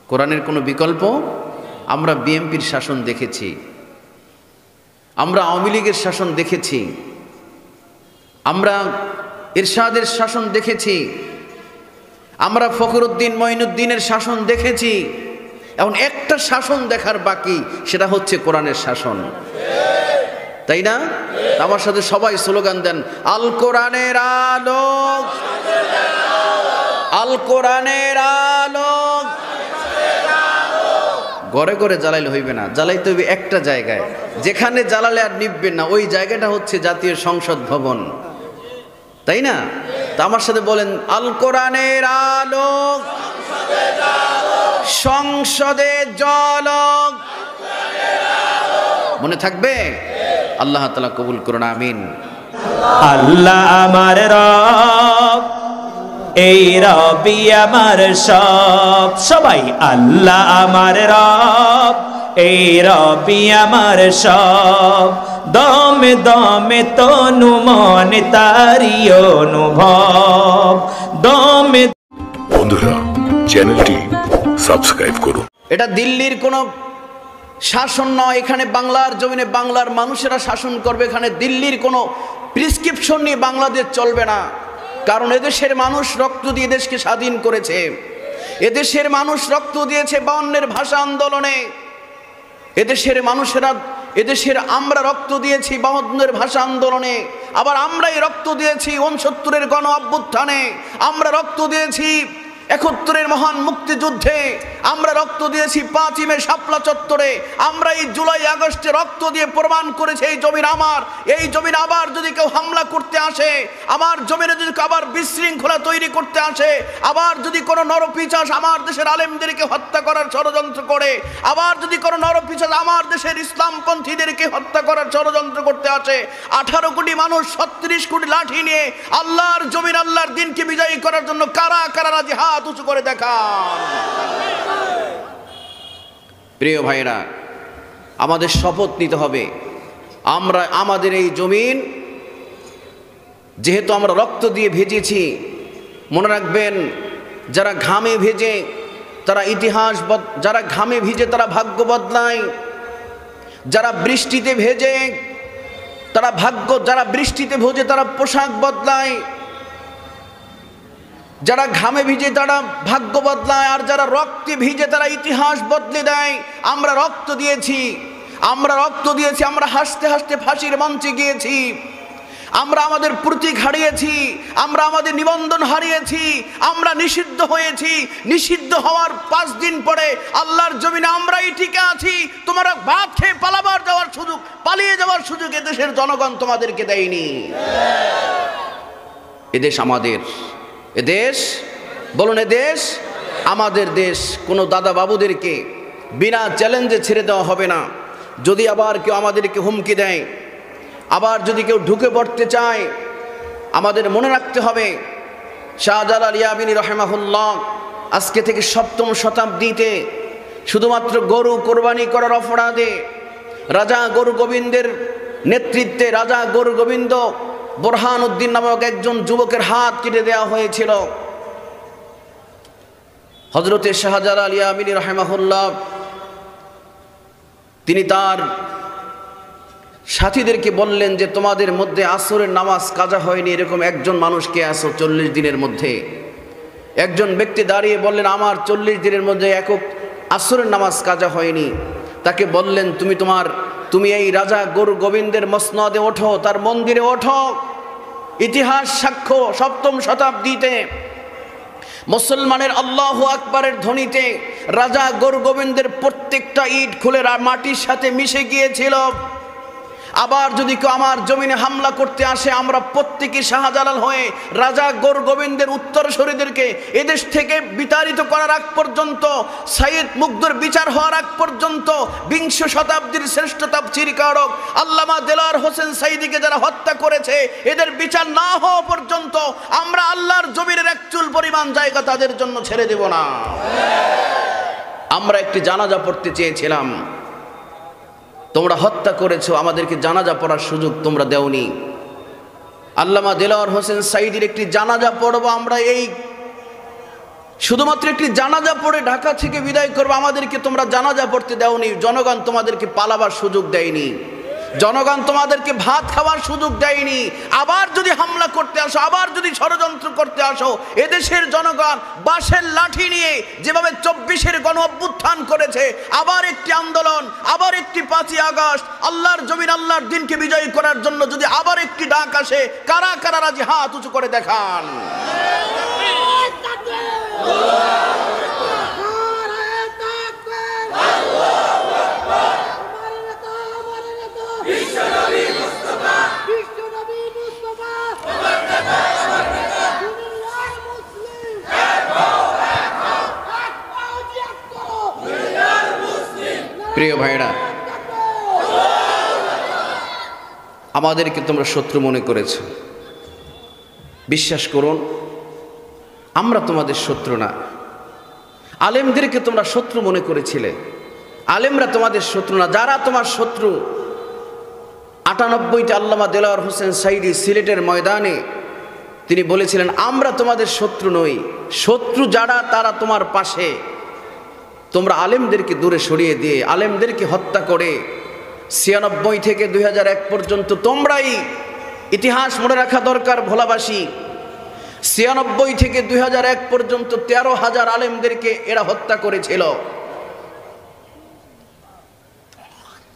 কোরআনের কোনো বিকল্প? আমরা বিএনপির শাসন দেখেছি, আমরা আওয়ামী লীগের শাসন দেখেছি, আমরা এরশাদের শাসন দেখেছি, আমরা ফখরুদ্দিন মঈনুদ্দিনের শাসন দেখেছি। এখন একটা শাসন দেখার বাকি, সেটা হচ্ছে কোরআনের শাসন, তাই না? আমার সাথে সবাই স্লোগান দেন, আল কোরআনের আলো, আল কোরআনের আলো। ঘরে ঘরে জ্বালাইলে হইবে না, জ্বালাইতে হইবে একটা জায়গায়, যেখানে জ্বালালে আর নিববে না, ওই জায়গাটা হচ্ছে জাতীয় সংসদ ভবন, তাই না? তা আমার সাথে বলেন, আল কোরআনের আলো সংসদে জ্বলক। মনে থাকবে? আল্লাহ তাআলা কবুল করুন, আমিন। আল্লাহ আমার রব, এই রবি আমার সব। সবাই আল্লাহ আমার রব, এই রবি আমার সব। দমে দমে তনু মনে তারি অনুভব। দমে বন্ধুরা, চ্যানেলটি সাবস্ক্রাইব করুন। এটা দিল্লির কোনো শাসন নয়, এখানে বাংলার জমিনে বাংলার মানুষেরা শাসন করবে। এখানে দিল্লির কোনো প্রেসক্রিপশন নিয়ে বাংলাদেশ চলবে না, কারণ এদেশের মানুষ রক্ত দিয়ে দেশকে স্বাধীন করেছে। এদেশের মানুষ রক্ত দিয়েছে 52-এর ভাষা আন্দোলনে। এদেশের আমরা রক্ত দিয়েছি 52-এর ভাষা আন্দোলনে, আবার আমরাই রক্ত দিয়েছি 69-এর গণ অভ্যুত্থানে, আমরা রক্ত দিয়েছি 71-এর মহান মুক্তিযুদ্ধে, আমরা রক্ত দিয়েছি 5ই মে শাপলা চত্বরে, আমরা এই জুলাই আগস্টে রক্ত দিয়ে প্রমাণ করেছি এই জমিন আমার। এই জমিন আবার যদি কেউ হামলা করতে আসে, আমার জমিনে যদি আবার বিশৃঙ্খলা তৈরি করতে আসে, আবার যদি কোনো নরপিশাচ আমার দেশের আলেমদেরকে হত্যা করার ষড়যন্ত্র করে, আবার যদি কোনো নরপিশাচ আমার দেশের ইসলামপন্থীদেরকে হত্যা করার ষড়যন্ত্র করতে আসে, 18 কোটি মানুষ 36 কোটি লাঠি নিয়ে আল্লাহর জমিন, আল্লাহর দিনকে বিজয়ী করার জন্য কারা কারা রাজি, হাত উঁচু করে দেখান। প্রিয় ভাইরা, আমাদের শপথ নিতে হবে, আমরা আমাদের এই জমিন যেহেতু আমরা রক্ত দিয়ে ভেজেছি, মনে রাখবেন, যারা ঘামে ভেজে তারা ইতিহাস, যারা ঘামে ভিজে তারা ভাগ্য বদলায়, যারা বৃষ্টিতে ভেজে তারা ভাগ্য, যারা বৃষ্টিতে ভেজে তারা পোশাক বদলায়, যারা ঘামে ভিজে তারা ভাগ্য বদলায়, আর যারা রক্তে ভিজে তারা ইতিহাস বদলে দেয়। আমরা রক্ত দিয়েছি, আমরা রক্ত দিয়েছি, আমরা হাসতে হাসতে ফাঁসির মঞ্চে গিয়েছি, আমরা আমাদের প্রতীক হারিয়েছি, আমরা আমাদের নিবন্ধন হারিয়েছি, আমরা নিষিদ্ধ হয়েছি। নিষিদ্ধ হওয়ার 5 দিন পরে আল্লাহর জমিনে আমরাই টিকে আছি। তোমরা ভাত খেয়ে পালিয়ে যাওয়ার সুযোগ এদেশের জনগণ তোমাদেরকে দেয়নি। এদেশ আমাদের, এদেশ বলুন, এদেশ আমাদের দেশ। কোনো দাদা বাবুদেরকে বিনা চ্যালেঞ্জে ছেড়ে দেওয়া হবে না। যদি আবার কেউ আমাদেরকে হুমকি দেয়, আবার যদি কেউ ঢুকে পড়তে চায়, আমাদের মনে রাখতে হবে শাহজালাল ইয়ামিনী রাহিমাহুল্লাহ আজকে থেকে 7ম শতাব্দীতে শুধুমাত্র গরু কোরবানি করার অপরাধে রাজা গরু গোবিন্দের নেতৃত্বে রাজা গরু গোবিন্দ বোরহান উদ্দিন নামক একজন যুবকের হাত কেটে দেওয়া হয়েছিল। হযরতে শাহজালাল ইয়ামিনী রাহিমাহুল্লাহ তিনি তার সাথীদেরকে বললেন যে, তোমাদের মধ্যে আসরের নামাজ কাজা হয়নি এরকম একজন মানুষকে আসো 40 দিনের মধ্যে। একজন ব্যক্তি দাঁড়িয়ে বললেন, আমার 40 দিনের মধ্যে একক আসরের নামাজ কাজা হয়নি। তাকে বললেন, তুমি এই রাজা গরু গোবিন্দের মসনদে ওঠো, তার মন্দিরে ওঠো। ইতিহাস সাক্ষ্য 7ম শতাব্দীতে মুসলমানের আল্লাহু আকবারের ধ্বনিতে রাজা গরু গোবিন্দের প্রত্যেকটা ইট খুলে মাটির সাথে মিশে গিয়েছিল। আবার যদি কেউ আমার জমিনে হামলা করতে আসে, আমরা প্রত্যেকে শাহজালাল হয়ে রাজা গৌর গোবিন্দের উত্তরসূরিদেরকে এদেশ থেকে বিতাড়িত করার আগ পর্যন্ত, সাইয়েদ মুগ্ধর বিচার হওয়ার আগ পর্যন্ত, 20 শতাব্দীর শ্রেষ্ঠ তাফসীরকারক আল্লামা দেলাওয়ার হোসেন সাইদিকে যারা হত্যা করেছে, এদের বিচার না হওয়া পর্যন্ত আমরা আল্লাহর জমিনের এক চুল পরিমাণ জায়গা তাদের জন্য ছেড়ে দেব না। আমরা একটি জানাজা পড়তে চেয়েছিলাম, তোমরা হত্যা করেছো, আমাদেরকে জানাজা পড়ার সুযোগ তোমরা দেওনি। আল্লামা দেলাওয়ার হোসেন সাইদির একটি জানাজা পড়ব আমরা এই শুধুমাত্র একটি জানাজা পড়ে ঢাকা থেকে বিদায় করবে, আমাদেরকে তোমরা জানাজা পড়তে দাওনি, জনগণ তোমাদেরকে পালাবার সুযোগ দেয়নি, জনগণ তোমাদেরকে ভাত খাওয়ার সুযোগ দেয়নি। আবার যদি হামলা করতে আসো, আবার যদি ষড়যন্ত্র করতে আসো, এদেশের জনগণ বাঁশের লাঠি নিয়ে যেভাবে 24-এর গণ অভ্যুত্থান করেছে, আবার একটি আন্দোলন, আবার একটি 5ই আগস্ট, আল্লাহর জমিন আল্লাহর দিনকে বিজয়ী করার জন্য যদি আবার একটি ডাক আসে, কারা কারা রাজি হাত উঁচু করে দেখান। প্রিয় ভাইরা, আমাদেরকে তোমরা শত্রু মনে করেছো, বিশ্বাস করুন আমরা তোমাদের শত্রু না। আলেমদেরকে তোমরা শত্রু মনে করেছিলে, আলেমরা তোমাদের শত্রু না। যারা তোমার শত্রু, 98তে আল্লামা দেলাওয়ার হোসেন সাইদি সিলেটের ময়দানে তিনি বলেছিলেন, আমরা তোমাদের শত্রু নই, শত্রু যারা তারা তোমার পাশে। তোমরা আলেমদেরকে দূরে সরিয়ে দিয়ে, আলেমদেরকে হত্যা করে 96 থেকে 2001 পর্যন্ত তোমরাই, ইতিহাস মনে রাখা দরকার ভোলাবাসী, 96 থেকে 2001 পর্যন্ত 13,000 আলেমদেরকে এরা হত্যা করেছিল।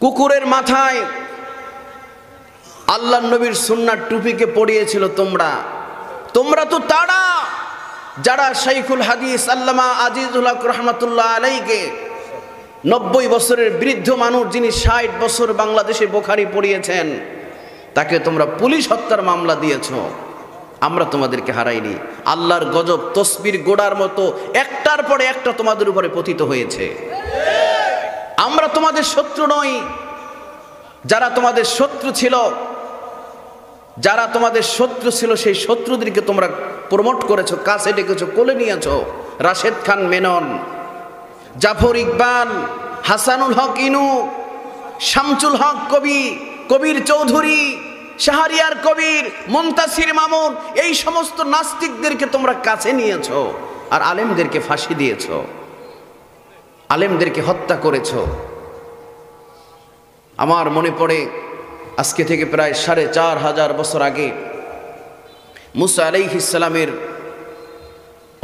কুকুরের মাথায় আল্লাহ নবীর সুন্নার টুপিকে পরিয়েছিল তোমরা। তোমরা তো তারা যারা শাইখুল হাদিস আল্লামা আজিজুল হক রহমাতুল্লাহ আলাইকে, 90 বছরের বৃদ্ধ মানুষ যিনি 60 বছর বাংলাদেশে বুখারী পড়িয়েছেন, তাকে তোমরা পুলিশ হত্যার মামলা দিয়েছ। আমরা তোমাদেরকে হারাইনি। আল্লাহর গজব তসবির গোড়ার মতো একটার পরে একটা তোমাদের উপরে পতিত হয়েছে। আমরা তোমাদের শত্রু নই। যারা তোমাদের শত্রু ছিল, যারা তোমাদের শত্রু ছিল, সেই শত্রুদেরকে তোমরা প্রমোট করেছো, কাছে ডেকেছো, কোলে নিয়েছো। রাশেদ খান মেনন, জাফর ইকবাল, হাসানুল হক ইনু, শামসুল হক কবি, কবির চৌধুরী, শাহরিয়ার কবির, মুনতাসির মামুন, এই সমস্ত নাস্তিকদেরকে তোমরা কাছে নিয়েছো আর আলেমদেরকে ফাঁসি দিয়েছো, আলেমদেরকে হত্যা করেছো। আমার মনে পড়ে আজকে থেকে প্রায় 4500 বছর আগে মুসা আলাইহিস সালামের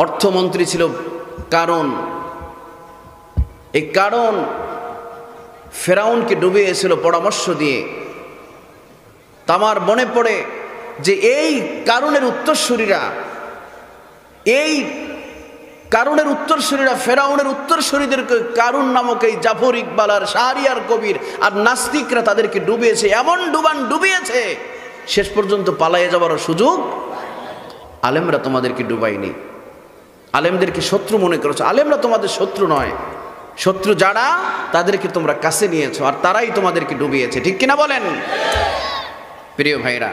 অর্থমন্ত্রী ছিল কারণ। এই কারণ ফেরাউনকে ডুবিয়েছিল পরামর্শ দিয়ে। তা আমার মনে পড়ে যে এই কারণের উত্তরসূরিরা, এই কারণের উত্তরসূরিরা, ফেরাউনের উত্তরসূরিদেরকে কারুন নামক এই জাফর ইকবাল আর শাহরিয়ার কবির আর নাস্তিকরা তাদেরকে ডুবিয়েছে, এমন ডুবিয়েছে শেষ পর্যন্ত পালাইয়ে যাওয়ার সুযোগ। আলেমরা তোমাদেরকে ডুবাইনি, আলেমদেরকে শত্রু মনে করেছো। আলেমরা তোমাদের শত্রু নয়, শত্রু যারা তাদেরকে তোমরা কাছে নিয়েছো আর তারাই তোমাদেরকে ডুবিয়েছে। ঠিক কিনা বলেন প্রিয় ভাইরা?